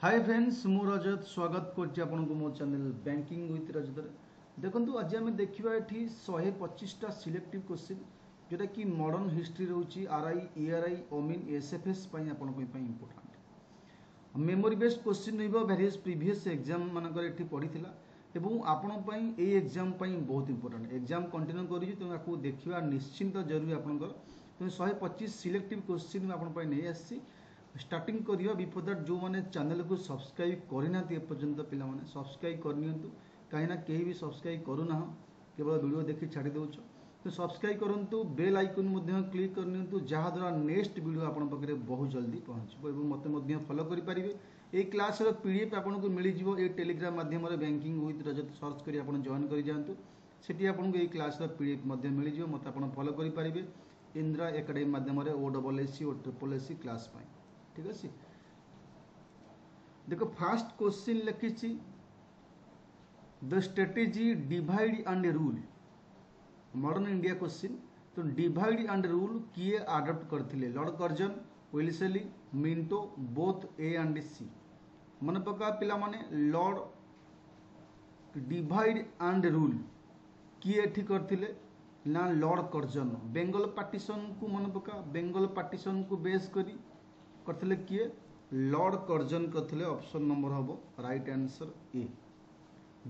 Hi friends मु रजत स्वागत करको मो चैनल बैंकिंग विथ रजत। देखो आज आम देखा ये 125टा सिलेक्टिव क्वेश्चन जोटा कि मॉडर्न हिस्ट्री रोची आरआई ईआरआई ओमिन एसएफएस important memory based question various previous exam मानक पड़ी आपण ये एग्जाम बहुत इंपोर्टाट एग्जाम कंटिन्यू कर देखा निश्चिंत जरूरी आपंकर तेज 125 सिलेक्टिव क्वेश्चन नहीं आसी स्टार्टिंग करिया बिफोर दैट जो मैंने चैनल को सब्सक्राइब करना एपर्यंत पिला माने सब्सक्राइब करनी कहीं कहीं भी सब्सक्राइब करूना केवल वीडियो देखी छाड़ी दौच तो सब्सक्राइब करूँ बेल आइकन क्लिक करनी जहाद्वारा नेक्स्ट वीडियो आपन पाखे बहुत जल्दी पहुँचो मत फॉलो करेंगे ये क्लास पीडीएफ आपको मिल जाए टेलीग्राम माध्यम बैंकिंग विथ रजत सर्च कर जॉइन कर जातु सेठी आपको ये क्लास पीडीएफ मिल जाए मत आप फॉलो करेंगे इंदिरा एकेडमी माध्यम OSSC और SSC क्लास ठीक अच्छे। देखो फास्ट क्वेश्चन लिखी the strategy divide and rule modern India question तो डिवाइड एंड रूल किए अडॉप्ट करथिले lord Curzon Wellesley Minto both A and C मन पका पिला माने लॉर्ड डिवाइड एंड रूल किए एठी करथिले ना लॉर्ड कर्जन बेंगल पार्टीशन को मन पका बेंगल पार्टीशन को बेस करी करथिले किए लॉर्ड कर्जन करथिले ऑप्शन नंबर हम right answer A.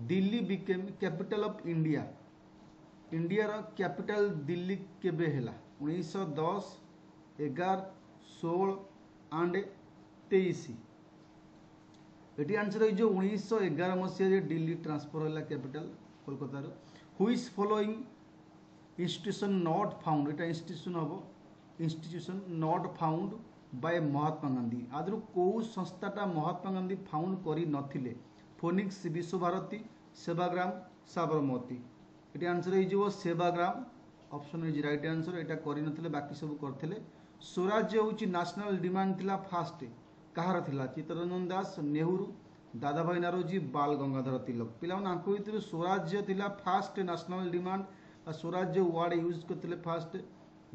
Delhi became capital of India India रा कैपिटल दिल्ली केबे हैला 1910 11 16 एंड 23 एटी आंसर हो 1911 मसीह दिल्ली ट्रांसफर हैला कैपिटल कोलकाता रो हुइज फॉलोइंग इंस्टीट्यूशन नॉट फाउंड एटा इंस्टीट्यूशन हम institution not found by Mahatma Gandhi आदि कौ संस्थाटा महात्मा गांधी फाउंड करी नथिले फोनिक्स विश्वभारती सेवाग्राम साबरमती ये आंसर हो Sevagram option is right answer यहाँ करी नथिले बाकी सब करथिले। स्वराज्य होची नेशनल डिमांड थिला फास्ट कहार थिला चित्तरंजन दास नेहरू दादा भाई नारोजी बाल गंगाधर तिलक पिला आंक भितर स्वराज्य थिला फास्ट नेशनल डिमांड आ स्वराज्य वर्ड यूज करथिले first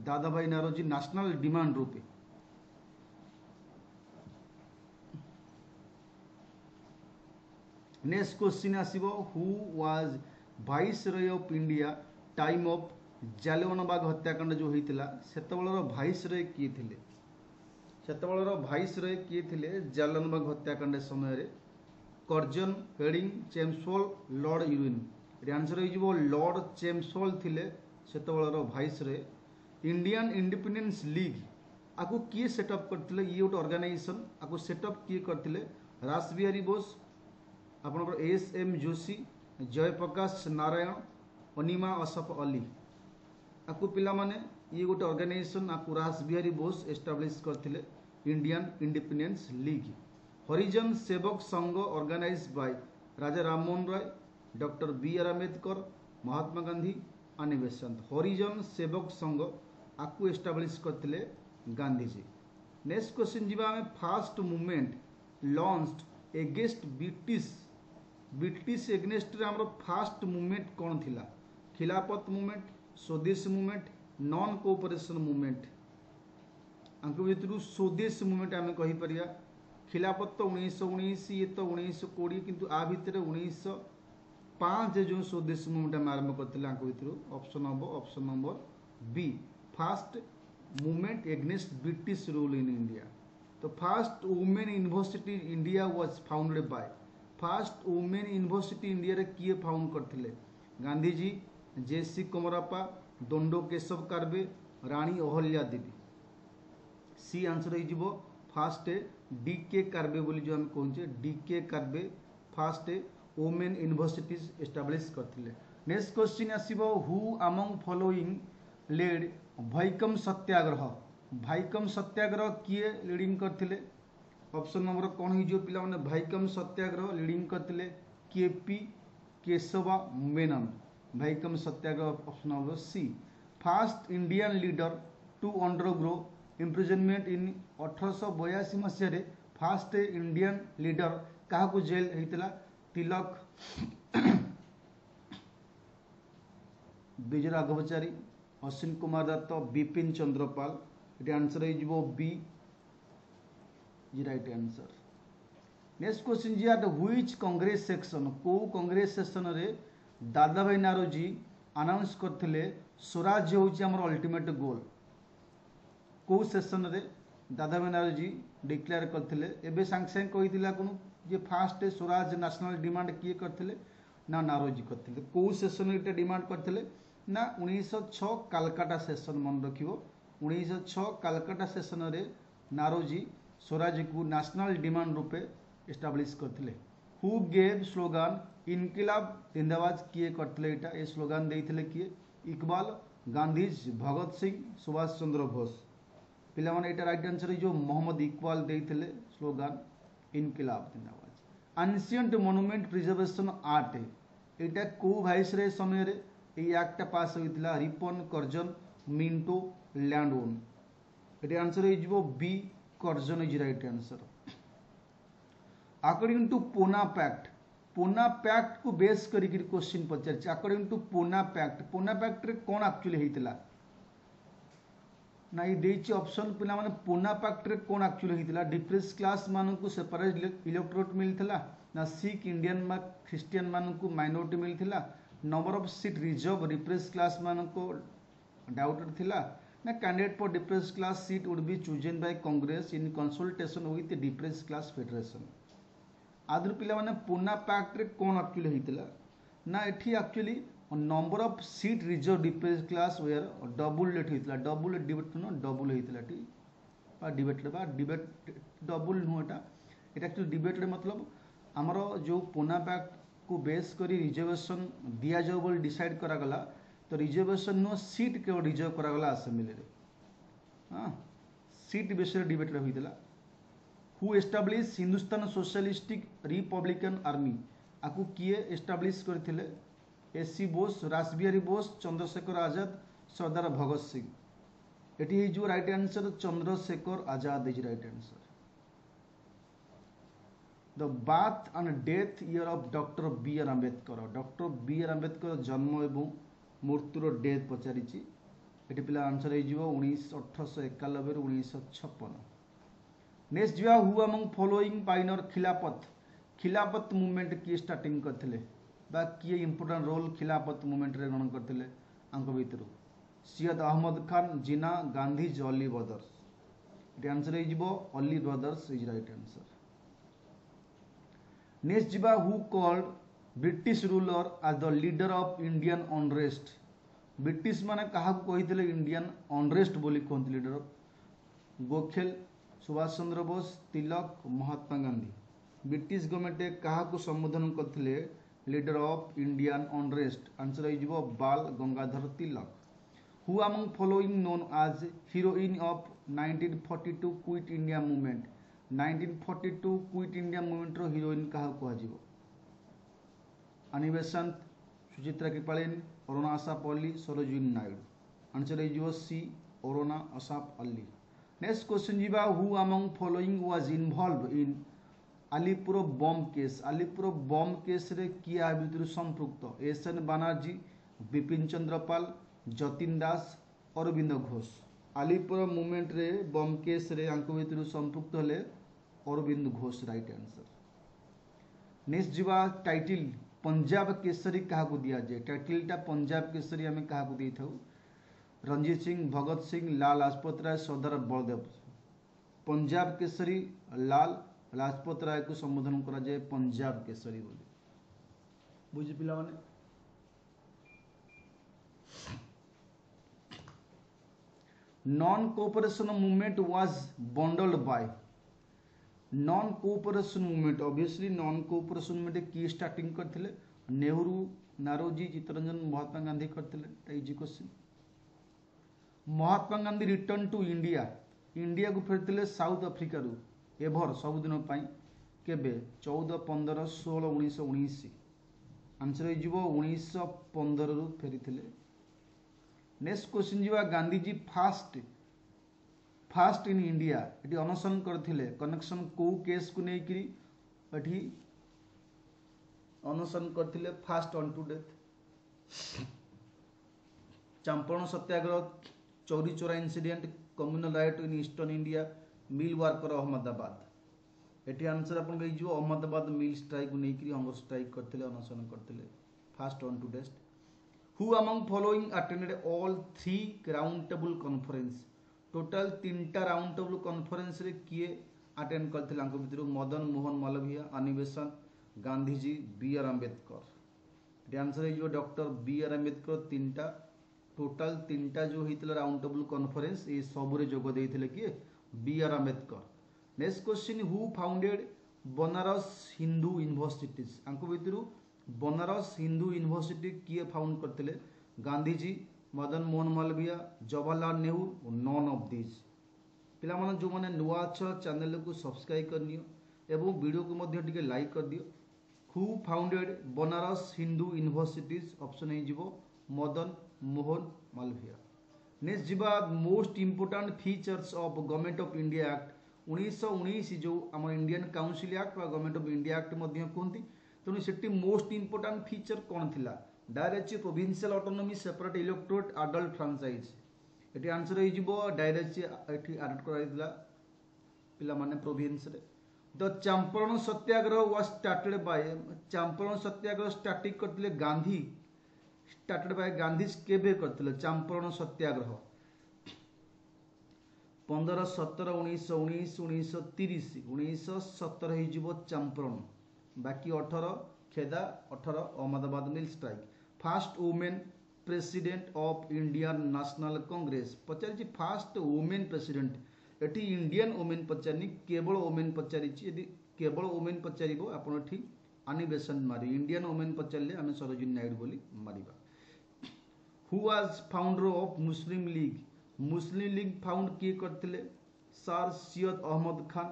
Dadabhai Naoroji national demand रूपे। नेक्स्ट क्वेश्चन आसीबो who was viceroy of India time of Jallianwala Bagh हत्याकांड जो होइतिला सेतबेलर वाइसरॉय किए थिले सेतबेलर वाइसरॉय किए थिले जालियानवाला बाग हत्याकांड समय रे कर्जन हेडिंग चेम्सफोल लॉर्ड इरविन ये आंसर हो लॉर्ड चेम्सफोल थिले सेतबेलर वाइसरॉय। इंडियन इंडिपेंडेंस लीग आपको किए सेटअप करथिले ये गोटे ऑर्गेनाइजेशन आपको सेटअप किए करथिले रासबिहारी बोस आपनकर एस.एम. जोशी जयप्रकाश नारायण अनिमा असफ अली आपको पिला माने ये गोटे ऑर्गेनाइजेशन आपको रासबिहारी बोस एस्टाब्लिश करथिले Indian independence league. Harijan Sevak Sangh organise by Raja Rammohan Roy doctor B R. Ambedkar Mahatma Gandhi आणि बेसांत हरिजन सेवक संघ आपको एस्टाब्लिश करथिले गांधीजी। नेक्स्ट क्वेश्चन जीवा हमें fast movement launched against British against रे हमरो फास्ट मूवमेंट कौन थिला खिलाफत मूवमेंट स्वदेश मूवमेंट नॉन कोऑपरेशन मूवमेंट आंक भितर स्वदेश मूवमेंट आम कही परिया खिलाफत तो 1919 ये तो 1920 किंतु आ भितर 1905 जो स्वदेश मूवमेंट आम आरंभ करथिले आंक भितर ऑप्शन हम option number B first movement against British rule in India. तो first women university India was founded by first women university India रे किए फाउंड करथिले Gandhiji J C. Kumarappa Dhondo Keshav Karve Rani Ahilya Devi C answer हो फास्ट डी.के. कार्बे बोली जो हम कहूचे D K. Karve first women universities establish करथिले। नेक्स्ट क्वेश्चन आसीबो who among following led Vaikom Satyagraha किए लीडिंग करथिले ऑप्शन नंबर कौन हो पिला माने भैकम सत्याग्रह लीडिंग करथिले K P. Keshava Menon Vaikom Satyagraha option number C. First Indian leader to undergo imprisonment in 1882 मसीह रे फास्ट इंडियन लीडर क्या जेल होता तिलक विजय राघवचारी अश्विन कुमार दत्त बिपिन चंद्रपाल ये आंसर हो B right answer. Next question जी आट व्हिच कांग्रेस सेक्शन को कांग्रेस सेक्शन रे दादा भाई नारोजी अनाउंस करथिले स्वराज्य होची हमर अल्टीमेट गोल को सेशन रे दादा भाई नारोजी डिक्लेयर करथिले एबे सांग सांग कहिथिला कोन जे फास्ट स्वराज नेशनल डिमांड किए करथिले ना नारोजी करथिले को सेशन रे डिमांड करथिले ना 1906 कालकाटा सेशन मन रखिबो 1906 कालकाटा सेशन रे नारोजी स्वराज को नेशनल डिमांड रूपे एस्टाब्लिश करथिले हु गेव स्लोगान इनकिलाब जिंदाबाद किए करथिले एटा ए स्लोगान देइथिले किए इकबाल गांधीज भगत सिंह सुभाष चंद्र बोस पिला माने एटा राइट आंसर जो मोहम्मद इकबाल देइथिले स्लोगान इनकिलाब जिंदाबाद एंशिएंट मॉन्यूमेंट प्रिजर्वेशन एक्ट एटा को वाइसरय समय रे ए एक्ट पास होइतिला रिपन कर्जन मिंटो लैंडओन एटा आंसर हो B Curzon is right answer according to Poona pact को बेस करिक क्वेश्चन पचार अकॉर्डिंग टू पूना पैक्ट रे कौन एक्चुअली होइतिला ना ये देछि ऑप्शन पिला माने पूना पैक्ट रे कौन एक्चुअली होइतिला डिप्रेस क्लास मान को सेपरेट इलेक्टोरेट मिलथिला ना सिख इंडियन मा क्रिश्चियन मान को माइनॉरिटी मिलथिला number of seat reserve depress class मान को डाउटेड थिला ना candidate for depress class seat would be chosen by Congress in consultation with depress class federation आदर पिला माने पूना पैक्ट रे कौन एक्चुअली होइतिला ना एठी actually number of seat reserve depress class were double लेट होइतिला डबल डिबेट न डबल होइतिला टी डिबेट डबल नु एटा एक्चुअली डिबेट रे मतलब हमर जो पूना पैक्ट को बेस करी रिजर्वेशन दिया जाओ बोल डिसाइड करा गला तो रिजर्वेशन नो सीट के रिजर्व करा गला असेंबली रे हां सीट बेस रे डिबेट रे होइतिला who establish Hindustan socialistic republican army आकु किए एस्टाब्लिश करथिले एससी बोस रासबिहारी बोस चंद्रशेखर आजाद सरदार भगत सिंह एटी जो right answer Chandrashekhar Azad is right answer the birth and death year of doctor B R Ambedkar जन्म एवं मृत्युर डेथ पचारिछि एटी पिला आंसर हे जिवो 1891 ରୁ 1956 नेक्स्ट जो हु अमंग फॉलोइंग पाइनर खिलाफत मूवमेंट की स्टार्टिंग करथिले बा किए इंपोर्टेंट रोल खिलाफत मूवमेंट रे ग्रहण करथिले अंक भितरु सैयद अहमद खान जिना गांधी अली ब्रदर्स एटी आंसर हे जिवो Ali brothers is right answer next जिबा who called British ruler as the leader of Indian unrest British माने कहा कहिथिले इंडियन अनरेस्ट बोली कहନ୍ତି leader Gokhale Subhash Chandra Bose Tilak Mahatma Gandhi British government कहा को संबोधन करथिले leader of Indian unrest answer हे जिवो Bal Gangadhar Tilak who among following known as heroine of 1942 quit India movement 1942 quit India movement रो हीरोइन कहा को जिवो Annie Besant Suchitra Kripalani Aruna Asaf Ali Sarojini Naidu answer हे जिवो C Aruna Asaf Ali next question जीवा who among following was involved in Alipur bomb case रे किया भितर संपृक्त एसएन बनर्जी बिपिन चंद्र पाल जतिन दास अरविंद घोष अलीपुर मूवमेंट रे बम केस रे अंक भितर संपृक्त हले Aurobindo Ghosh right answer next जीवा टाइटल पंजाब केसरी क्या दिया जाए टाइटलटा पंजाब केसरी आम क्या दे था रणजीत सिंह भगत सिंह लाल लाजपत राय सरदार बलदेव पंजाब केसरी लाल लाजपत राय को संबोधन करा जाए पंजाब केसरी बोली बुझी पिला माने non cooperation movement was bundled by non cooperation movement obviously non cooperation movement की स्टार्टिंग करथिले नेहरू नारोजी चित्तरंजन महात्मा गांधी करथिले easy question Mahatma Gandhi return to India को फेरथिले साउथ अफ्रिका रु एभर सब दिन पई केबे 14 15 16 1919 आंसर हे जिवो 1915 रु फेरिथिले नेक्स्ट क्वेश्चन जीवा Gandhi ji fast in India eighty अनशन करथिले कनेक्शन को केस को नै करी एटी अनशन करथिले fast on to death Champaran Satyagraha Chauri Chaura incident communal riot in eastern India mill worker Ahmedabad एटी आंसर आपन कहि जो अहमदाबाद मिल स्ट्राइक को नेकरी हंगर स्ट्राइक करथिले अनशन करथिले fast on to test who among following attended all 3 round table conference total 3टा राउंड टेबल कॉन्फ्रेंस रे किए अटेंड करथिले अंक भितर मदन मोहन मालवीय अधिवेशन गांधीजी बी आर अंबेडकर एटी आंसर है जो डॉक्टर बी आर अंबेडकर 3टा टोटल 3टा जो होइतिला राउंड टेबल कॉन्फ्रेंस ए सबरे जोग देइथिले किए B R Ambedkar next question who founded Banaras Hindu universities आंको भितर बनारस हिंदू यूनिवर्सिटी किए फाउंड करते Gandhiji Madan Mohan Malaviya Jawaharlal Nehru none of this पिला माने जो माने नुआ छ चैनल को सब्सक्राइब करनियो एवं वीडियो को मध्य टिके लाइक कर दियो who founded Banaras Hindu universities option है जीवो मदन मोहन मालवीय नेक्स्ट जीवा most important features of government of India act 1919 जो आम Indian council act government of India act कहते तेणु से मोस्ट इंपोर्टेंट फीचर कौन थी direct provincial autonomy separate electorate adult franchise ये आंसर हो डायरेक्ट ये आड कर पिला माने प्रोविंस रे the Champaran Satyagraha was started by Champaran Satyagraha starting करथिले गांधी स्टार्टेड बाय गांधी केबे करथिले चंपारण सत्याग्रह 15 17 1919 1930 1917 हो चंपारण बाकी 18 Kheda 18 Ahmedabad mill strike fast women president of Indian National Congress पचारि फास्ट वुमेन प्रेसिडेंट एटी इंडियन वुमेन पचारनी केवल वुमेन पचारि यदि केवल वुमेन पचारिबो आपण एठी अनिवेशन मारी इंडियन वुमेन पचारले आमे सरोजिनी नायडू बोली मारिबा who was founder of Muslim League found किए करते sir Syed Ahmad Khan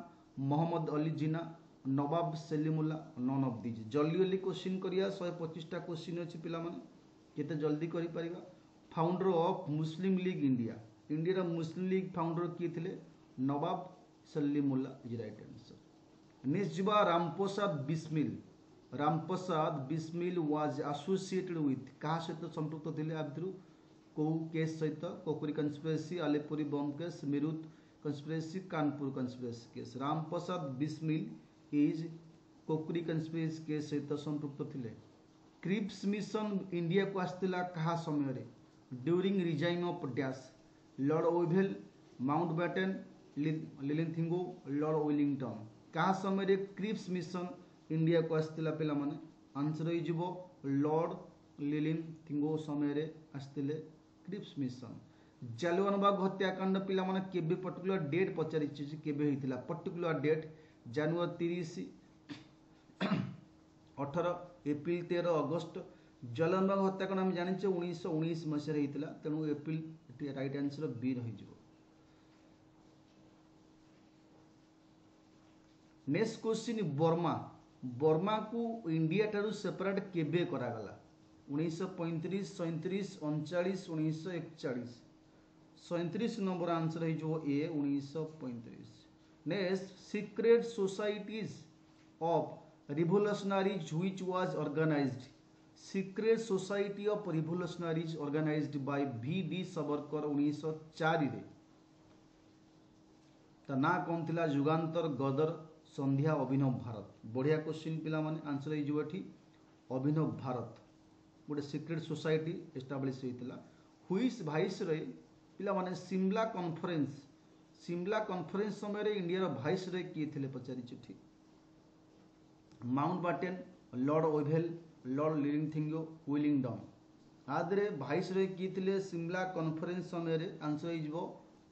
Mohammad Ali Jinnah Nawab Salimullah none of this जल्दी जल्दी क्वेश्चन करिया 125टा क्वेश्चन अच्छी पिला माने केते जल्दी करि परिबा founder of Muslim League India Muslim League founder किए थिले Nawab Salimullah is right answer next जीवा Ramprasad Bismil was associated with कहा सहित संपृक्त थिले आ भितरु को केस सहित कोकुरी कंस्पिरेसी आलेपुरी bomb case Meerut conspiracy Kanpur conspiracy case Ramprasad Bismil is Kakori conspiracy case सहित संपृक्त थिले क्रिप्स मिशन इंडिया को आसला कहा समय रे during reign of dash Lord Wavell Mountbatten Linlithgow Lord Willingdon कहा समय रे क्रिप्स मिशन इंडिया को आसला पिला माने आंसर हो जिवो लॉर्ड लिलिंथिंगो समय रे आसतिले क्रिप्स मिशन जालियानबाग हत्याकांड पिला माने केबे पर्टिकुलर डेट पचारि केबे होइतिला पर्टिकुलर डेट जनवरी 30 18 एप्रिल 13 अगस्त जालियानबाग हत्याकांड हम जानि 1919 मसीह होइतिला तेनु एप्रिल राइट आंसर बी रहि जिवो नेक्स्ट क्वेश्चन बर्मा को इंडिया ठारू सेपरेट केबे करागला 1935 37 39 1941 37 नंबर आंसर है जो A 1935 next secret societies of revolutionaries which was organised secret society of revolutionaries organised by V.D. Savarkar 1904 रे ता ना कौन थिला युगांतर गदर संध्या अभिनव भारत बढ़िया क्वेश्चन पिला माने आंसर है जो एठी अभिनव भारत गोटे सीक्रेट सोसाइटी एस्टाब्लिश होइतिला हुइस भाइस रे पिला माने सिमला कॉन्फ्रेंस समय रे इंडिया रो भाइस रे किए थिले पचारि चिठी Mountbatten Lord Wavell Lord Linlithgow Willingdon आदरे भाइस रे किए थिले सिमला कॉन्फ्रेंस समय रे आंसर है जो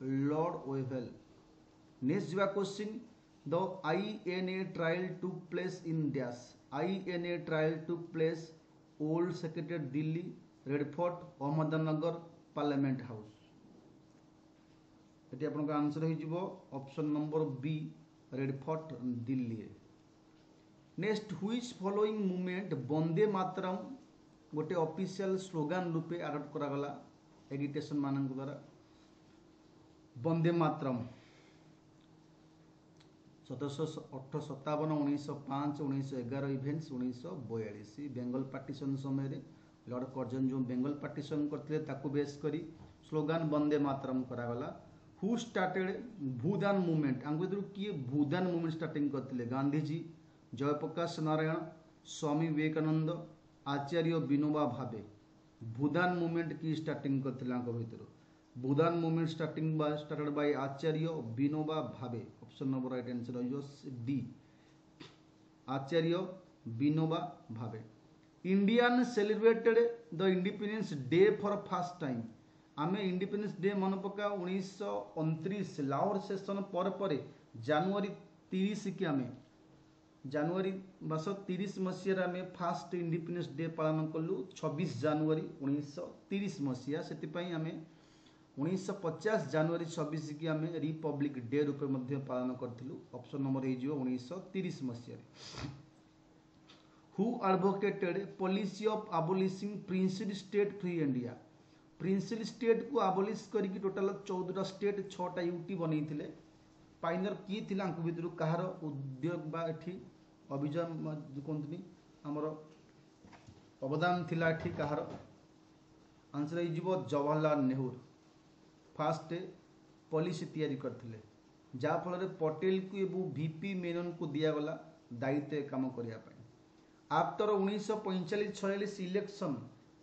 लॉर्ड ओवेल नेक्स्ट जीवा question the INA trial took place in dash INA trial took place old secretariat Delhi Red Fort Ahmednagar parliament house ये आपन आंसर हो option number B Red Fort Delhi next which following movement Vande Mataram गोटे official slogan रूपे adopt करागला agitation मानक द्वारा Vande Mataram 1757 1905 1911 events 1942 Bengal partition समय Lord Curzon जो बेंगल पार्टीशन करते बेस करी स्लोगान वंदे मातरम करागला हु स्टार्टेड भूदान मूवमेंट आंग भर किए भूदान मूवमेंट स्टार्टिंग करते गांधीजी जयप्रकाश नारायण स्वामी विवेकानंद आचार्य विनोबा भावे भूदान मूवमेंट की स्टार्टिंग करते भर Bhoodan movement started by Acharya Vinoba Bhave option number right answer D Acharya Vinoba Bhave Indian celebrated the independence day for first time आम इंडिपेंडेंस डे मन पका 1929 लाहौर सेशन पर जनवरी 30 की आम जनवरी मास 30 मसीह आम फास्ट इंडिपेंडेंस डे पालन कलु 26 जनवरी 1930 मसीहा से आम 1950 जनवरी 26 की आम रिपब्लिक डे रूप में पालन करूँ ऑप्शन नंबर हो 1930 मसीह who advocated policy of abolishing principal state free India principal state को अबोलिश करके टोटाल 14 स्टेट 6टा यूटी बनई पाइनर किए थिला भितर कहार उद्योग बा एठी अभियान कहते आमर अवदान थिला एठी कहार आंसर हो जवाहरलाल नेहरू फास्ट पॉलिसी तैयारी करथिले जाफल पटेल को एवं वीपी मेनन को दिगला दायित्व काम करने after 1945-46 election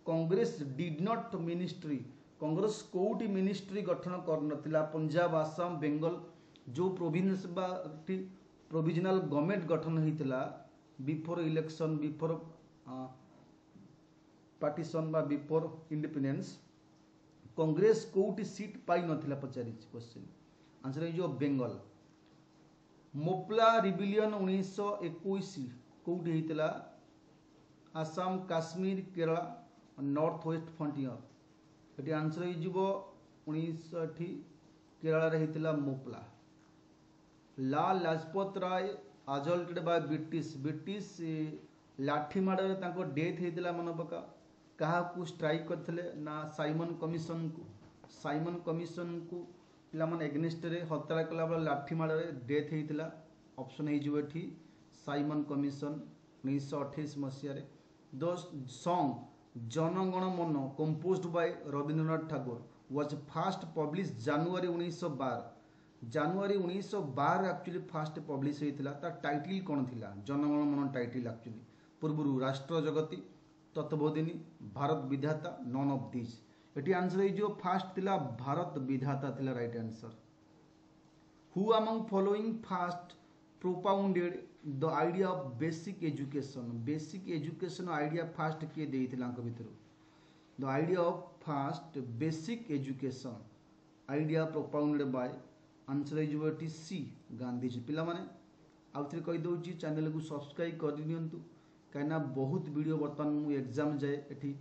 Congress did not ministry Congress कोटी मिनिस्ट्री गठन कर पंजाब आसाम बेंगल जो प्रोविंस प्रोविजनल गवर्नमेंट गठन होता बिफोर इलेक्शन बिफोर पार्टीशन बा बिफोर इंडिपेंडेंस कांग्रेस कोटी सीट पाई नथिला पचारि क्वेश्चन आंसर हो बेंगल मोपला रिबिलियन 1921 कोटी होता Assam Kashmir Kerala north west frontier ये आंसर हो 19 केरला होता मोपला लाल लाजपत राय आजल्टेड बाय ब्रिटिश लाठी माड़ डेथ होता मन पका क्या स्ट्राइक करते ना साइमन कमिशन को पे एग्नेस्ट हत्या कला लाठी माड़ डेथ होता ऑप्शन हो साइमन कमिशन 1928 मसीह the song Janagana Mana composed by Rabindranath Thakur was first publish जनवरी 1912 एक्चुअली फास्ट पब्लिश होता तार टाइटल कौन थिला जनगण मन टाइटल एक्चुअली पूर्व राष्ट्र जगती तत्वबोधिनी भारत विधाता नॉन ऑफ दिस ये आंसर हो फास्ट थिला भारत विधाता थिला right answer who among following fast propounded the idea of basic education idea fast किए देइथिला भितर the idea of fast basic education idea propounded bye answer हो सी गांधीजी पिला माने आउ थे कही दउची चैनल को सब्सक्राइब कर दियंतु कहीं बहुत वीडियो बर्तमान मु एग्जाम जाए एठी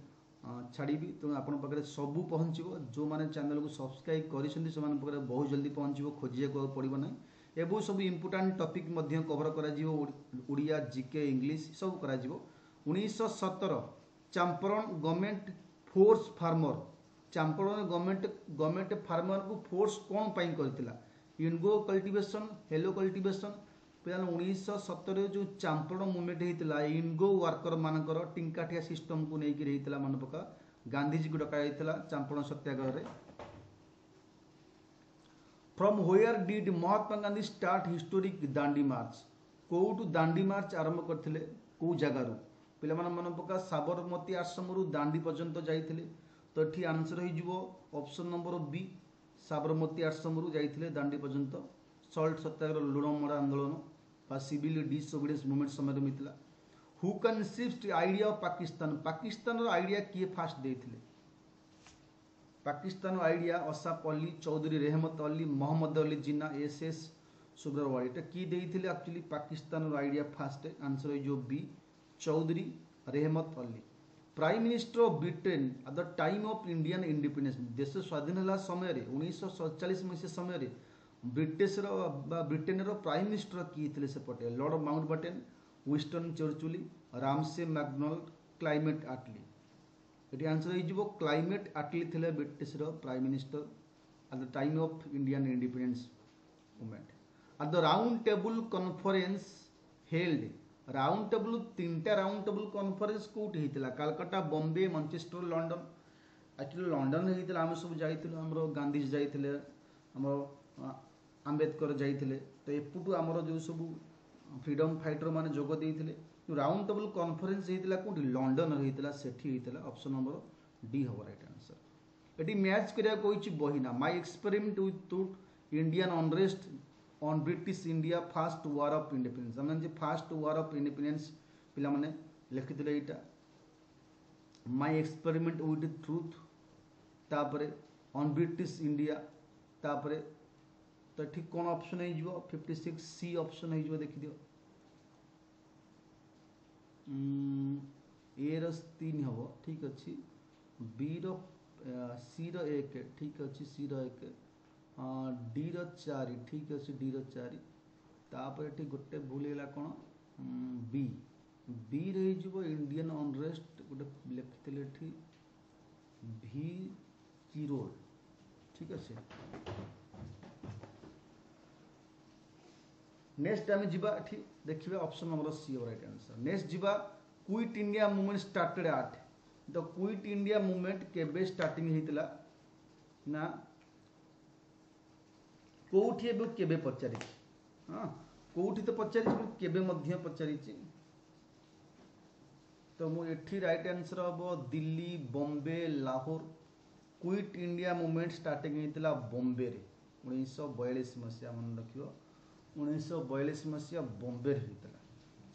छाड़ी तेणु आपण पाखे सबू पहुँचो जो मैंने चैनल को सब्सक्राइब कर बहुत जल्दी पहुँचो खोजा पड़ो ना एवं सब इम्पोर्टाट टॉपिक कवर करा जीके इंग्लिश सब करा 1917 Champaran government force farmer Champaran government farmer को फोर्स कौन पाई करथिला इंगो कल्टीवेशन हेलो कल्टीवेशन पे 1917 जो चंपारण मूवमेंट होता इंगो वर्कर मानकर टिंकाठिया सिस्टम को लेकर मन पका गांधीजी को डका Champaran Satyagraha from where did Mahatma Gandhi start historic Dandi march कौटू दांडी मार्च आरंभ करते कौ जगार पे मन पका साबरमती आश्रम दांडी पर्यंत जाइए तो ये आंसर हो ऑप्शन नंबर बी साबरमती आश्रम जाइए दांडी पर्यंत सल्ट सत्याग्रह लुणमड़ा आंदोलन बा सिविल डिसओबीडियंस मूवमेंट समय मिलता who conceived idea of Pakistan idea किए फास्ट देते पाकिस्तान आइडिया असाफ अली चौधरी रेहमत अली मोहम्मद अली जिन्ना एस सुब्रवाल ये किए देते actually Pakistan idea first answer हो B Chaudhary Rehmat Ali prime minister of Britain at the time of Indian independence देश स्वाधीन है समय 1947 मसीहा समय ब्रिटेन प्राइम मिनिस्टर किए थे सेपटे Lord Mountbatten Winston Churchill Ramsay MacDonald Clement Attlee ये आंसर हो क्लाइमेट आटली थे British prime minister at the time of Indian independence movement at the round table conference held round table 3टा round table conference कौटी होता Calcutta Bombay Manchester London actually London होता आम सब जाइए गांधीजी जाइए आमर आंबेडकर जाइए तो एपटू आमर जो सब फ्रीडम फाइटर मैंने जोग देते जो राउंड टेबल कॉन्फ्रेंस होता कौटी लंडन होता से ऑप्शन नंबर डी हम राइट आंसर। ये मैच करा कही बहिना my experiment with Indian unrest on British India fast war of independence आम फास्ट वार ऑफ इंडिपेंडेंस पिला माने लिखिते यहाँ माय एक्सपेरिमेंट विथ ट्रुथ तापरे ऑन ब्रिटिश इंडिया तापरे तो ठीक कौन ऑप्शन हो 56 सी ऑप्शन हो देखिदियो ए रीन हम ठीक अच्छे बी सी एक ठीक अच्छे सी एक डी चारि ठीक अच्छे डी चारि तापर ये गोटे भूल है कौन बी बी रही इंडियन अनरेस्ट गोटे लिखिते भी चिरोल ठीक अच्छे। नेक्स्ट आम जा देखिए option number C right answer. Next जा Quit India movement started at the Quit India movement केबे स्टार्टिंग होता ना कौटी केबे पचारि हाँ कौटी तो पचारि केबे मध्य पचारि तो मुझे राइट आंसर हम Delhi Bombay Lahore quit India movement starting होता बॉम्बे रे 1942 मसीहा मन रख 1942 मसीहा बॉम्बे होता।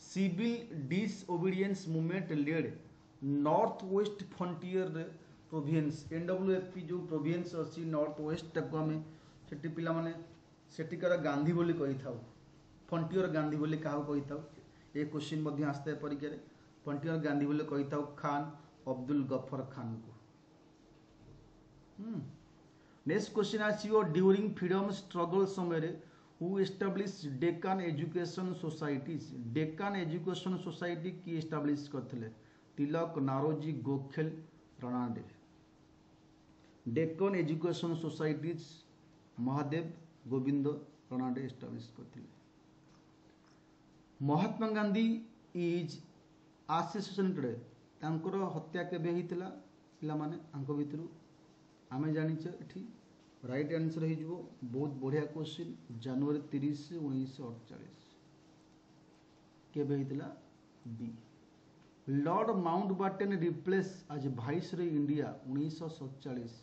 Civil disobedience movement led north west frontier province NWFP जो प्रोविंस अच्छी नॉर्थ वेस्ट टाक आम से पिला माने सेटिकार गांधी बोली कही था फ्रंटियर गांधी बोली क्या कही था ये क्वेश्चन आसता है परीक्षा फ्रंटियर गांधी बोली कही था खान अब्दुल गफर खान को। नेक्स्ट क्वेश्चन आसो ड्यूरिंग फ्रीडम स्ट्रगल समय who establish Deccan education societies Deccan education society की एस्टाब्लिश करथिले Tilak Naoroji Gokhale Ranade. Deccan education societies Mahadev Govind Ranade establish करथिले। महात्मा गांधी इज आसेसिनेटेड तांकर हत्या केबे हितला पिला माने आंक भितरु आमे जानिचे एठी राइट आंसर हो बहुत बढ़िया क्वेश्चन जनवरी 30 1948 केबे हितला बी। Lord Mountbatten replace as viceroy India 1947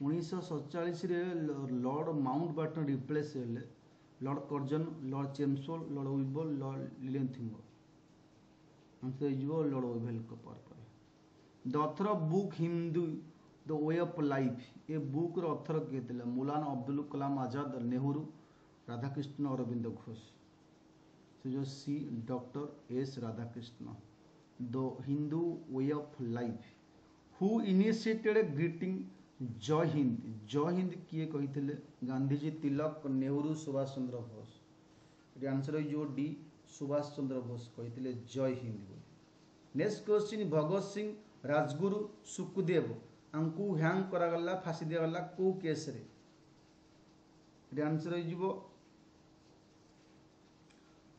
1947 रे लॉर्ड माउंटबेटन रिप्लेस हेले lord Curzon lord Chelmsford lord Wilbur lord लिलियनथिंबर आंसर हो लॉर्ड वेभेल को पर the author of book Hindu the way of life a book author किए थे मौलाना अब्दुल कलाम आजाद नेहरू राधाकृष्ण अरविंद घोष से जो C doctor S Radhakrishna. The Hindu way of life who initiated greeting Jai Hind किए कही थे गांधीजी तिलक नेहरू सुभाष चंद्र बोस आंसर जो डी सुभाष चंद्र बोस कही जय हिंद। नेक्स्ट क्वेश्चन भगत सिंह राजगुरु सुखदेव आंकु हैंग करागला फांसी दिगला को केस रे आंसर हो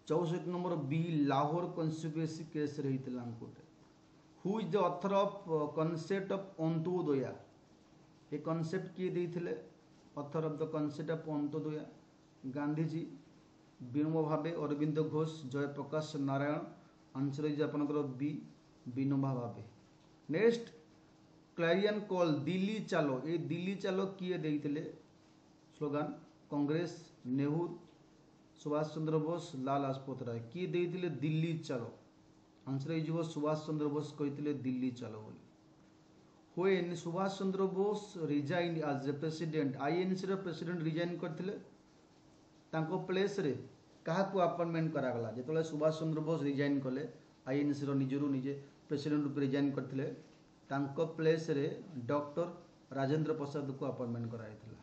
64 number B Lahore constituency case रे हितला आंकुटे। Who is the author of concept of Antyodaya a concept किए देथिले author of the concept of Antyodaya Gandhiji Vinoba Bhave Arvind Ghosh Jayaprakash Narayan answer हो आपनकर B Vinoba Bhave. Next Clarion call Delhi चालो ये दिल्ली चालो किए देथिले स्लोगान कांग्रेस नेहरू सुभाष चंद्र बोस लाल लाजपत राय किए देथिले दिल्ली चालो आंसर हो सुभाष चंद्र बोस कही दिल्ली चालो बोली। When Subhash Chandra Bose resign as a president INC रो प्रेसिडेंट रिजाइन करथिले तांको प्लेस रे काहाकू अपॉइंटमेंट करागला जेतले सुभाष चंद्र बोस रिजाइन कले आईएनसी रो निजरू निजे प्रेसिडेंट रूप रिजाइन करथिले तांको प्लेस रे डॉक्टर राजेंद्र प्रसाद को अपॉइंटमेंट कराइथिला।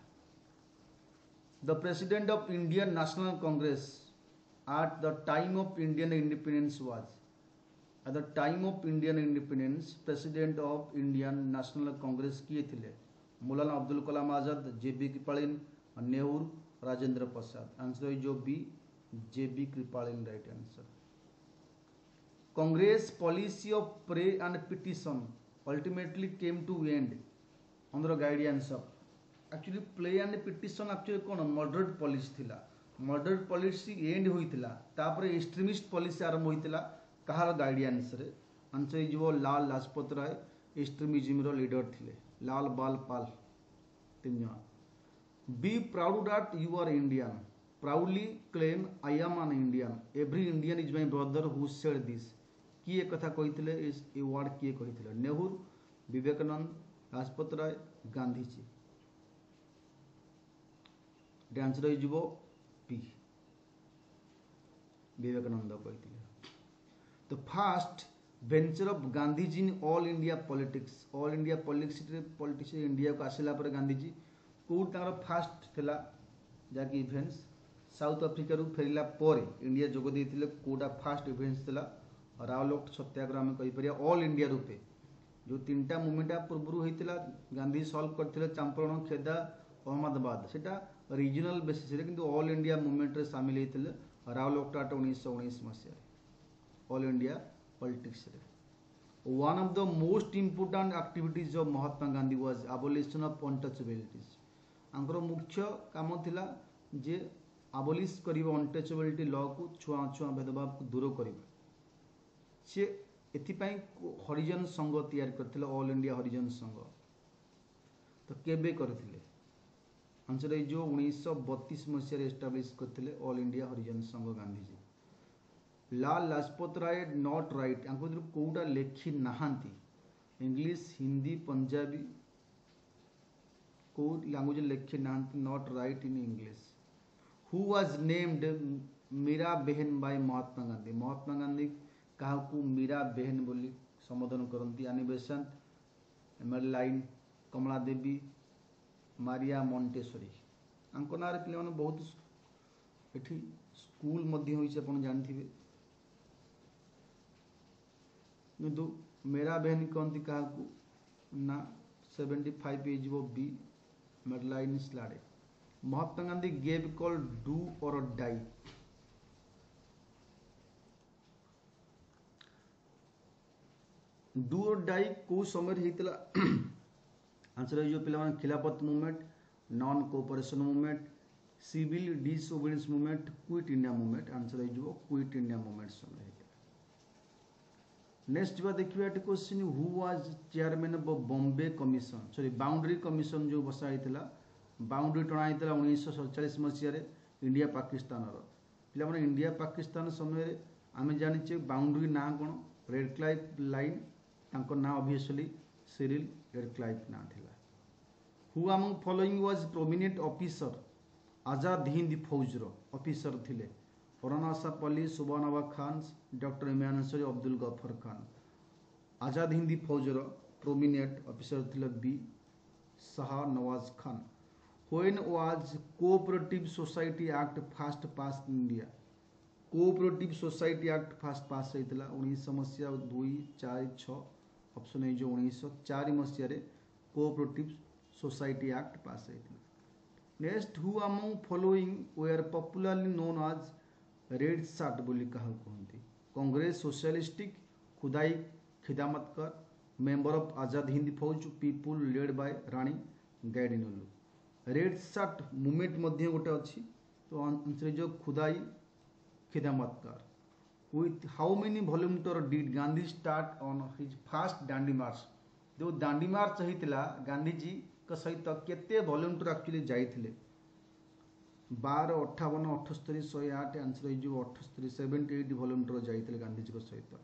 The president of Indian National Congress at the time of Indian independence was at the time of Indian independence president of Indian National Congress किए थे मौलाना अब्दुल कलाम आजाद जेबी कृपालिन नेहरू राजेंद्र प्रसाद आंसर जो B J B Kripalani right answer. Congress policy of pray and petition ultimately came to end under the guidance of actually pray and petition actually कौन moderate policy थिला moderate policy and होइतिला तापर extremist policy आरंभ होइतिला कहार guidance रे answer जो Lala Lajpat Rai extremism रो leader थिले लाल बाल पाल तीन जन be proud that you are Indian proudly claim I am an Indian every Indian is my brother who said this किए कथा कहिथिले इस ए वर्ड किए कहिथिले नेहरू विवेकानंद लाजपत राय गांधीजी आंसर हो पी विवेकानंद कही तो first venture of Gandhiji in all India politics India को आसला पर गांधीजी कौट फास्ट थिला जाकि इवेंट्स साउथ अफ्रिका रू फेरिला पर इंडिया जोग देथिले कोडा फास्ट इवेंट्स थिला रावलोट सत्याग्रह आम कहि ऑल इंडिया रूपे जो तीनटा मूवमेंट पूर्व होता गांधी सल्व करते चंपारण खेदा अहमदाबाद सेटा रीजनल बेसिस किंतु ऑल इंडिया मूवमेंट रे सामिल होते रावलोटाट 1919 मसीह ऑल इंडिया पॉलिटिक्स रे one of the most important activities of Mahatma Gandhi was abolition of untouchabilities आंकर मुख्य काम थिला जे अबोलिश करिबा अनटचेबिलिटी लॉ को छुआ छुआ भेदभाव को दूर करिबा से एथिपाई हरिजन संघ तैयार करथिले ऑल इंडिया हरिजन संघ तो केबे करथिले आंसर है जो 1932 मसीह एस्टाब्लिश करथिले all India Harijan Sangh Gandhiji Lal Lajpat Rai not right आंको कोटा लेखि नाहांती इंग्लिश हिंदी पंजाबी को लैंग्वेज लेखि नाहांती not right in English who was named Meera Behn by Mahatma Gandhi कहा मीरा बहन बोली संबोधन करती आनी बेसेंट मेडलाइन कमला देवी मारिया मोंटेसरी आंको ना पे बहुत एठी स्कूल मध्य होइছে आपण जानथिबे किंतु मेरा बहन कहती कहा ना 75 एज वो B Madeleine Slade Mahatma Gandhi gave call do or die do or die को समय होता आंसर है जो पे Khilafat movement non cooperation movement civil disobedience movement Quit India movement answer है जो क्विट इंडिया मूवमेंट समय नेक्स्ट बात देखिए question who was chairman of Bombay commission sorry boundary commission जो बसा होता बाउंड्री टणा होता 1947 मसीह इंडिया पाकिस्तान पे इंडिया पाकिस्तान समय आम जाने बाउंड्री ना कौन रेड क्लाइफ लाइन तांको ना ऑब्वियसली सिरिल रेडक्लाइफ ना थिला who among following was prominent officer Azad Hind Fauj रो ऑफिसर थिले फरहान अशरफ अली सुबहानवा खान डॉक्टर इमरान अंसारी अब्दुल गफर खान आजाद हिंद फौज रो प्रोमिनेंट ऑफिसर थिले B Shah Nawaz Khan when was cooperative society act first pass in India cooperative society act first pass होता 1902-4-6 ऑप्शन है जो 1904 मसीह कोऑपरेटिव सोसाइटी एक्ट पास होता next who among following were popularly known as red shirt बोली कहा कहते Congress socialistic Khudai Khidmatgar member of Azad Hind Fauj people led by Rani Gaidinliu red shirt movement मध्य गोटे अच्छी तो आंसर जो खुदाई खिदामतकर with how many volume tour did Gandhi start on his first Dandi March जो दांडी मार्च होता गांधी जी का सहित केते वॉल्यूम टूर एक्चुअली जाइथिले 12 58 78 108 आंसर हो 78 78 वॉल्यूम टूर जाइथिले गांधी जी का सहित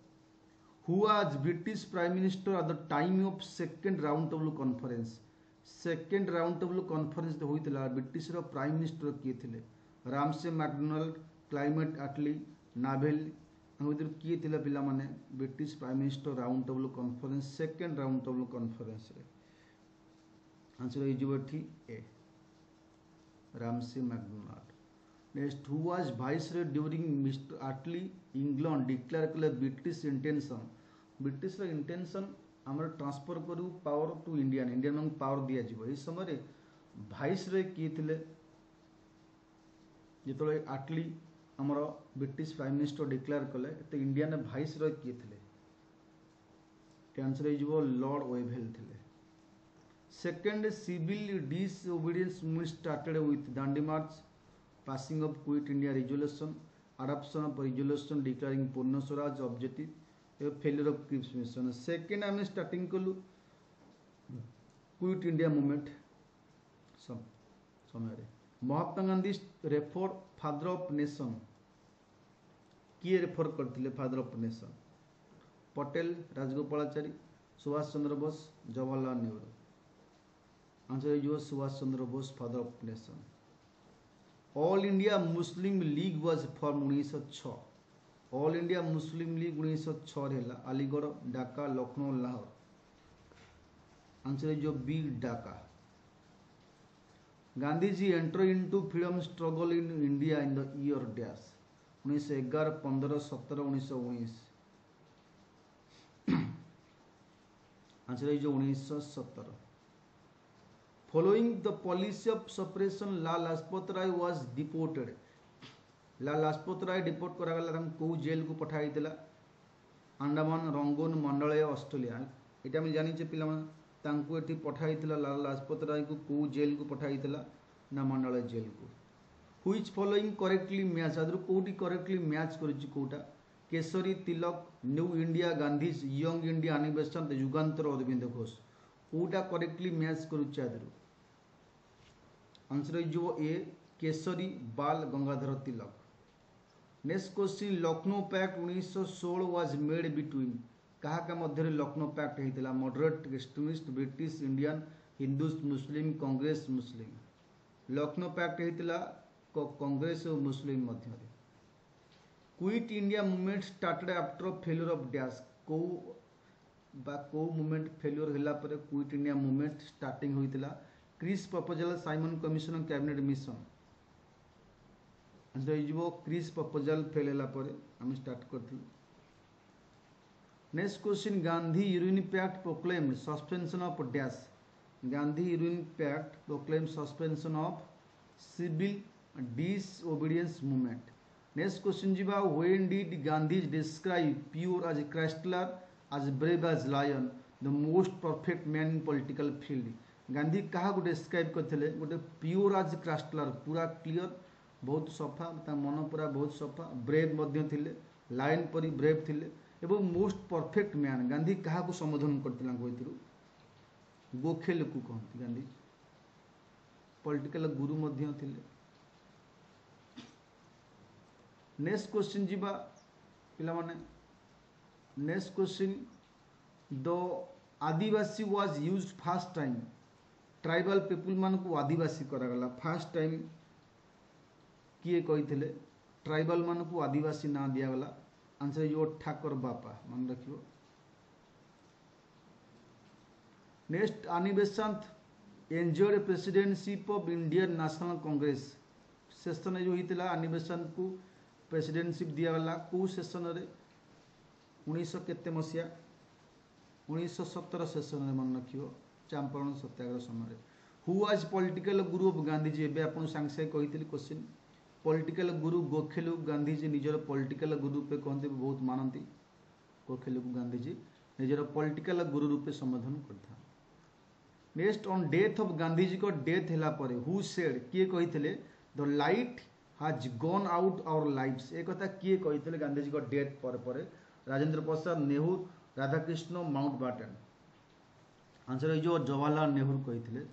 who was British prime minister at the time of second round table conference होइतिला ब्रिटिश रो प्राइम मिनिस्टर किए थिले रामसे मैकडोनाल्ड क्लाइमेट एटली नाभेल किए थिले पिला माने British prime minister round table conference second round table conference रे आंसर हो जिवठी A Ramsay MacDonald next who was vice रे ड्यूरिंग मिस्टर एटली इंग्लैंड डिक्लेयर कले ब्रिटिश रो इंटेंशन हमर ट्रांसफर करू पावर टू इंडियन में पावर दिया जिवो ए समय वाइस रे किए थिले जेतले एटली आमर ब्रिटिश प्राइम मिनिस्टर डिक्लेयर कले तो इंडियन वाइस रॉय किए थे आंसर हो लॉर्ड वेभेल थे Second, civil disobedience movement started with Dandi March, passing of Quit India resolution, adoption of resolution declaring Purna Swaraj objective, a failure of Cripps mission. Second, I am starting kolu Quit India movement. ସମୟରେ Mahatma Gandhi refer father of nation କିଏ refer କରିଥିଲେ father of nation? Patel, Rajagopalachari, Subhash Chandra Bose, Jawaharlal Nehru. Answer is Subhash Chandra Bose father of nation. All India Muslim League was form 1906। All India Muslim League 1906 है Aligarh, Dhaka, Lucknow, Lahore. Answer is B Dhaka. Gandhi ji enter into freedom struggle in India in the year dash 1911, 15, 17, 1919। Answer is 1917। Following the policy of suppression, Lal Lajpat Rai was deported. Lal Lajpat Rai deport करागला कौ jail को पठाई Andaman, Rangoon, मंडलय, Australia. ये आम जाने पे पठाई लाल लाजपत राय को कौ जेल को पठाई ना मंडलय जेल को। व्हिच फॉलोइंग करेक्टली मैच आदि कौटी करेक्टली मैच करोटा? Kesari, Tilak, New India, Gandhi's, Young India, Anveshan, Yugantar, Aurobindo Ghosh. कौटा करेक्टली मैच करुच्छे आदि? Answer is A Kesari, Bal Gangadhar Tilak. Next question, Lucknow pact 1916 was made between कहा का मध्य लखनऊ पैक्ट होता? Moderate, extremist, British, Indian, Hindus, Muslim, Congress, Muslim. Lucknow pact होता कांग्रेस और मुस्लिम मध्य। Quit India movement started after failure of dash को मूवमेंट फेल्यूर होला पर क्विट इंडिया मूवमेंट स्टार्टिंग होता? Cripps proposal, Simon Commission, Cabinet Mission. Answer हो Cripps proposal fail होला पर हम स्टार्ट करथिलु। Next question, Gandhi Irwin pact proclaimed suspension of dash. Gandhi Irwin pact proclaimed suspension of civil disobedience movement. Next question जी, when did Gandhi describe pure as crystal as brave as lion the most perfect man in political field? Gandhi क्या describe करते? गोटे pure as क्राइस्टलर, पूरा clear, बहुत सफा, मन पूरा बहुत सफा, ब्रेव थिले, लायन परी ब्रेव थिले एवं मोस्ट परफेक्ट मैन। गांधी क्या संबोधन करते? गोखेले को कहते गांधी। पॉलिटिकल गुरु मध्य थिले। नेक्स्ट क्वेश्चन जी पिला माने, next question, the Adivasi was used first time. Tribal people मान को आदिवासी करागला फर्स्ट टाइम किए कही? ट्राइबल मान को आदिवासी ना दिगला। आंसर जो ठाकर बापा, मन रखियो। Next, Annie Besant enjoyed presidentship of Indian National Congress. Session जो होता अनिबेसंत को प्रेसिडेंटशिप दिगला कौ सेशन रे? 1900 केते मसीहा? 1917 सेशन रे, मन रखियो, चंपारण सत्याग्रह समय। Who was political Guru of Gandhiji? एबे आपन सांगे कही क्वेश्चन। पॉलिटिकल गुरु गोखेलु। गांधीजी निजर पॉलिटिकल गुरु रूपे कहते, बहुत मानती गोखेलु को गांधीजी निजर पॉलिटिकल गुरु रूपे संबोधन करता। Next, on death of Gandhiji को डेथ हैला परे हु सेड किए कही? The light has gone out our lives. एक कथा किए कही गांधीजी को डेथ पर? राजेंद्र प्रसाद, नेहरू, राधाकृष्ण, माउंटबैटन। आंसर जो जवाहरलाल नेहरू कही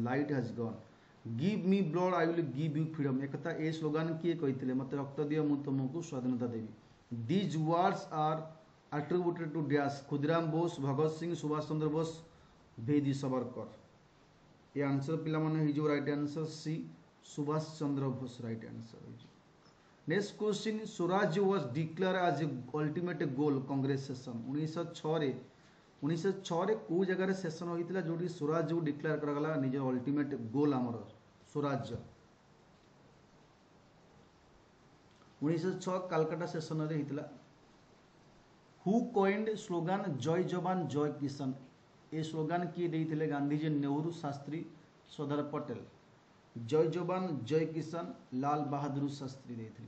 light has gone. Give me blood I will give you freedom. एक कथा ए स्लोगान किए कही? मत रक्त दियो मु तुमको स्वाधीनता देवी। These words are attributed to dash. Khudiram Bose, Bhagat Singh, Subhash Chandra Bose, Veer Savarkar. ये आंसर पिला माने जो right answer C, Subhash Chandra Bose right answer. Next question, Swaraj was declare as a ultimate goal Congress session 1906 रे कौ जगह सेशन होता जो स्वराज जो डिक्लेयर करागला निज अल्टीमेट गोल आमर स्वराज 1906 कालकाटा सेशन रे होता। हु कॉइंड स्लोगान जय जवान जय किसान? ये स्लोगान किए देते? गांधीजी, नेहरू, शास्त्री, सरदार पटेल। जय जवान जय किसान लाल बहादुर शास्त्री देते।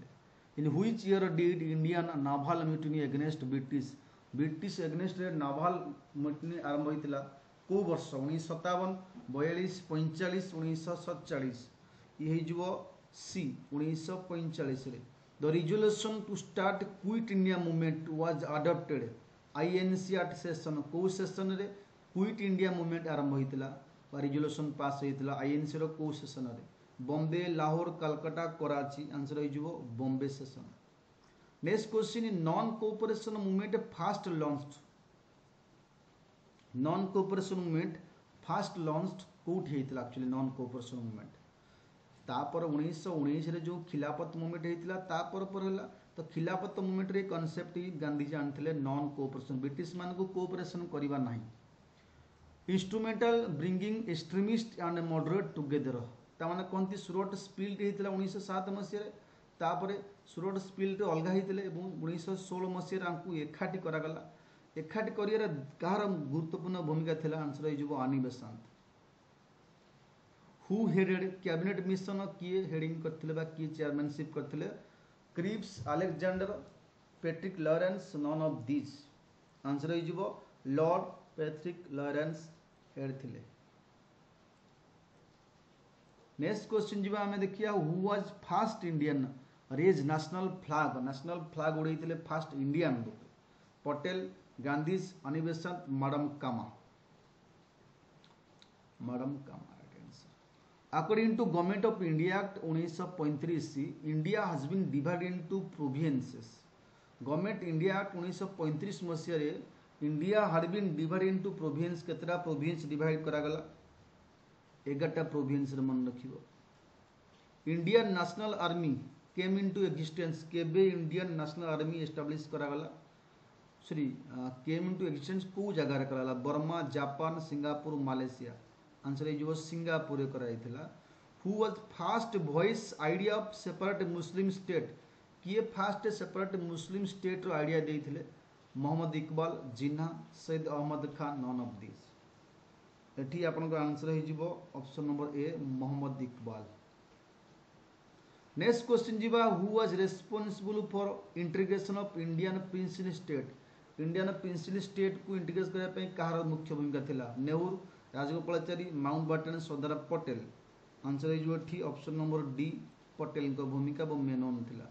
In which year did Indian naval mutiny against British? British against naval mutiny आरंभ होता को वर्ष 1957 42 45 1947 ये हो सी 1945 रे the resolution to start quit India movement was adopted INC session को सेशन रे क्विट इंडिया मूवमेंट आरंभ होता रिजोल्यूशन पास होता आईएनसी रो को सेशन रे बॉम्बे लाहौर कलकत्ता कराची आंसर हो Bombay session next question non cooperation movement fast launched non cooperation movement fast launched कोठी होता एक्चुअली नॉन कोऑपरेशन मूवमेंट तापर 1919 रे जो खिलाफत मूवमेंट होता तापर पर होला तो खिलाफत मूवमेंट रे कॉन्सेप्ट गांधीजी आनथिले नॉन कोऑपरेशन ब्रिटिश मान को कोऑपरेशन करिवा नाही instrumental bringing extremist and moderate together तामाने कोनती सुरट स्पिल्ट होता 1907 मसीह रे तापरे सुरट स्पिल्ट अलगा होते 1916 मसीह आंकु एकाठी करागला एकाठी करियर कहार गुरुत्वपूर्ण भूमिका थिला आंसर हो Annie Besant who headed Cabinet Mission किए हेडिंग करथिले बा किए चेयरमैनशिप करथिले Cripps Alexander Patrick Lawrence none of this answer हो लॉर्ड पैट्रिक लॉरेंस हेड थिले नेक्स्ट क्वेश्चन जीवा हमें देखिया who was first Indian raise national flag उड़ैथिले first Indian Patel Gandhi Annie Besant madam Cama According to Government of India Act 1935, India has been divided into provinces. Government India Act 1935 मसीह रे India had been divided into province केतरा province divide करा गला 11टा province रे मन रखिबो Indian National Army came into existence केबे Indian National Army establish करा गला came into existence को जगह रे कराला Burma Japan Singapore Malaysia answer जो सिंगापुर कराइथिला who was first voice idea of separate Muslim state किए फास्ट सेपरेट मुस्लिम स्टेट रो आइडिया देइथिले Mohammad Iqbal Jinnah Syed Ahmad Khan none of this एठी आपन को आंसर हे जिवो option number A Mohammad Iqbal next question जीवा who was responsible for integration of Indian principal state को इंटीग्रेट करबा पई कहार मुख्य भूमिका थिला नेहरू राजगोपालाचारी माउंटबेटन सरदार पटेल आंसर हो ऑप्शन नंबर डी पटेल को भूमिका मेनन थिला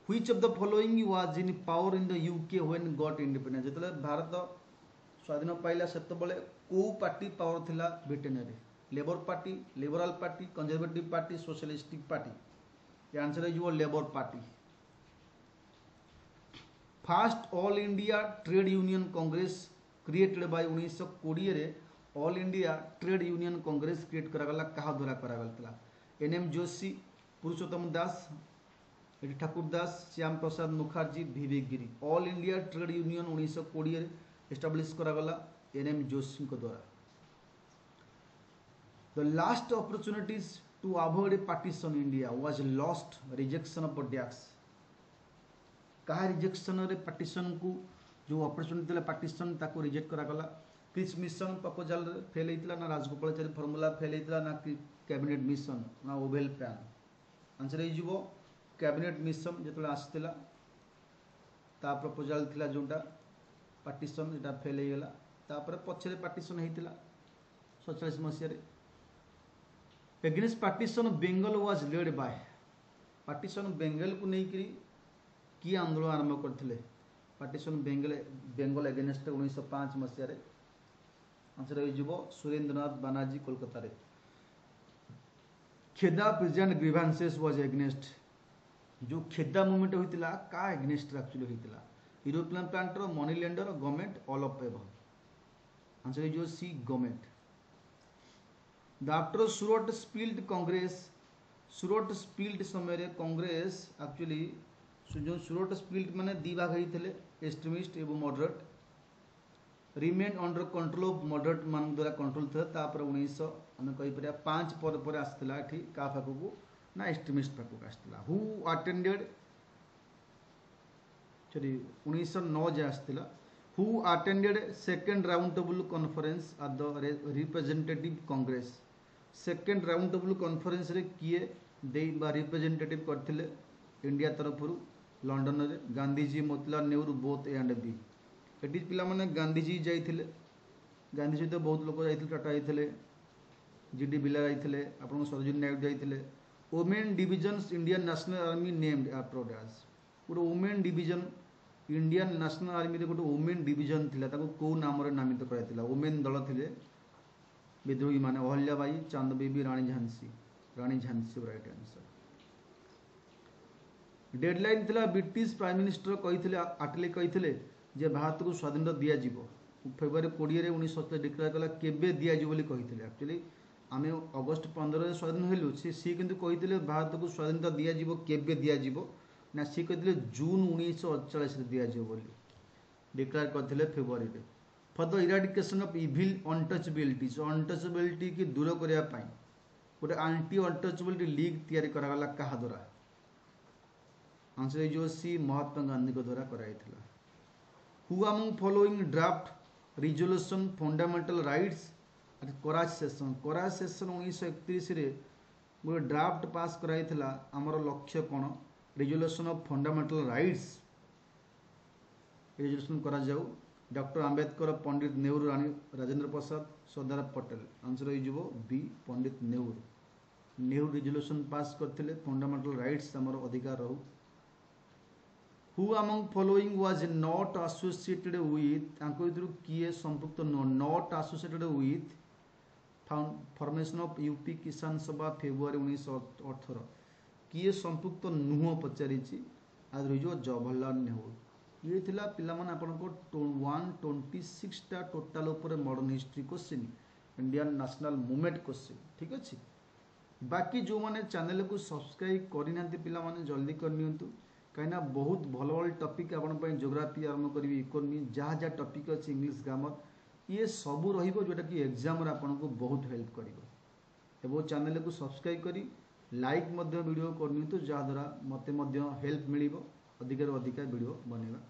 which of the following was in power in the UK when got independence जतले भारत स्वाधीन पाइला सेतबेले को पार्टी पावर थिला ब्रिटेन रे Labour Party Liberal Party Conservative Party socialistic party answer हो Labour Party first All India Trade Union Congress created by 1920 रे All India Trade Union Congress create करागला कहा द्वारा करागला N M Joshi Purushottam Das Thakur Das Shyama Prasad Mukherjee Vivek Giri All India Trade Union 1920 establish करागला N M Joshi को द्वारा the last opportunities to avoid partition India was lost rejection of dash कहा rejection रे partition को जो अपॉर्चुनिटी थिला पार्टीशन ताको रिजेक्ट करागला क्रिप्स मिशन प्रपोजल फेल होता ना राजगोपालाचारी फॉर्मूला फेल होता ना कैबिनेट मिशन ना ओवेल प्लान आंसर हो कैबिनेट मिशन जो आसला ता प्रपोजल थिला जोटा पार्टीशन एटा फेल हो गला तापर पछरे पार्टीशन होता 47 मसीह against partition Bengal was led by partition Bengal को लेकर किए आंदोलन आरंभ करते पार्टीशन बेंगल एगेंस्ट 1905 मसीह आंसर हो सुरेंद्रनाथ बानार्जी कोलकाता रे Kheda present grievances was against जो खेदा मूवमेंट होइतिला का एगेंस्ट एक्चुअली होइतिला European planter money lender government all of above answer हो C government the after Surat split Congress Surat split समय कांग्रेस एक्चुअली जो सूरत स्पिल्ट माने दी भाग होइतिले एक्सट्रीमिस्ट एवं moderate remain under control of moderate मान द्वारा कंट्रोल था तापर 1900 हम कहि परिया 5 पर आसला एठी का फाकू ना एक्सट्रीमिस्ट फाकू आसला हु अटेंडेड चली 1909 जे आसला who attended second round table conference at the representative Congress second round table conference रे किए दे बा रिप्रेजेंटेटिव करथिले इंडिया तरफ लंडन रे Gandhiji Motilal Nehru both A and B एटी पिला माने गांधीजी जाइथिले ଗାନ୍ଧୀ ସହିତ ବହୁତ ଲୋକ ଯାଇଥିଲେ, ଟାଟା ଯାଇଥିଲେ, ଜିଡି ବିର୍ଲା ଯାଇଥିଲେ, ଆପଣଙ୍କ ସରୋଜିନୀ ନାଇଡୁ ଯାଇଥିଲେ। Women divisions Indian National Army named ଆପ୍ରୋଡ୍ ଆଜ୍, ଗୋଟେ ଓମେନ୍ ଡିଭିଜନ୍ ଇଣ୍ଡିଆନ୍ ନ୍ୟାସନାଲ୍ ଆର୍ମିରେ ଗୋଟେ ଓମେନ୍ ଡିଭିଜନ୍ ଥିଲା, ତାକୁ କେଉଁ ନାମରେ ନାମିତ କରାଯାଇଥିଲା? ଓମେନ୍ ଦଳ ଥିଲେ ବିଦ୍ରୋହୀ ମାନେ, ଅହଲ୍ୟାବାଇ, ଚାନ୍ଦବେବୀ, ରାଣୀ ଝାନ୍ସୀ। ରାଣୀ ଝାନ୍ସୀ ରାଇଟ୍ ଆନ୍ସର। डेडलाइन थिला ब्रिटिश प्राइम मिनिस्टर कही आटले कही जे भारत को स्वाधीनता दिज्व फेब्रुआरी 20 रे 1947 डिक्लेयर कला केबे दिज्व कही एक्चुअली आम अगस्ट 15 स्वाधीन हेलु सी किंतु कही भारत को स्वाधीनता दिज्व केबे दिज्व ना सी कही जून 1948 दिज्व डिक्लेयर करते फेब्रुआरी रे for the eradication of evil untouchability की दूर करने गोटे आंटी अनटचेबिलिटी लीग तैयारी करागला क्या द्वारा? आंसर जो सी महात्मा गांधी को द्वारा कराइथिला। Who among following draft resolution fundamental rights at Karachi session? Karachi session 1931 रे गोटे ड्राफ्ट पास कराइथिला। आमर लक्ष्य कौन? Resolution of fundamental rights resolution करा जाऊ। डॉक्टर आंबेडकर, पंडित नेहरू, रानी राजेंद्र प्रसाद, सरदार पटेल। आंसर हो B Pandit Nehru. Nehru resolution pass करथिले फंडामेंटल राइट्स आमर अधिकार रहू। Who among following was not associated with किए संपुक्त not associated with formation of UP किसान सभा फेब्रुआरी 1918 किए संपुक्त नुह पचारि आज रही जवाहरलाल नेहरू। ये थिला पिलामान आपनको 126 टा टोटाल ऊपर modern history question Indian national movement question ठीक अच्छे। बाकी जो मैंने चैनल को सब्सक्राइब करना पिला माने जल्दी करनियंतु कहीं बहुत भल भल टॉपिक आपण ज्योग्राफी आरंभ करी इकोनॉमी जहाँ जहाँ टॉपिक अच्छे इंग्लिश ग्रामर ये सबू रहिबो जोटा कि एग्जाम रे आपनको बहुत हेल्प करिवो। एवं चैनल को सब्सक्राइब करी लाइक वीडियो करनियंतु जहाँ द्वारा मते हेल्प मिलिबो अधिक वीडियो बनेगा।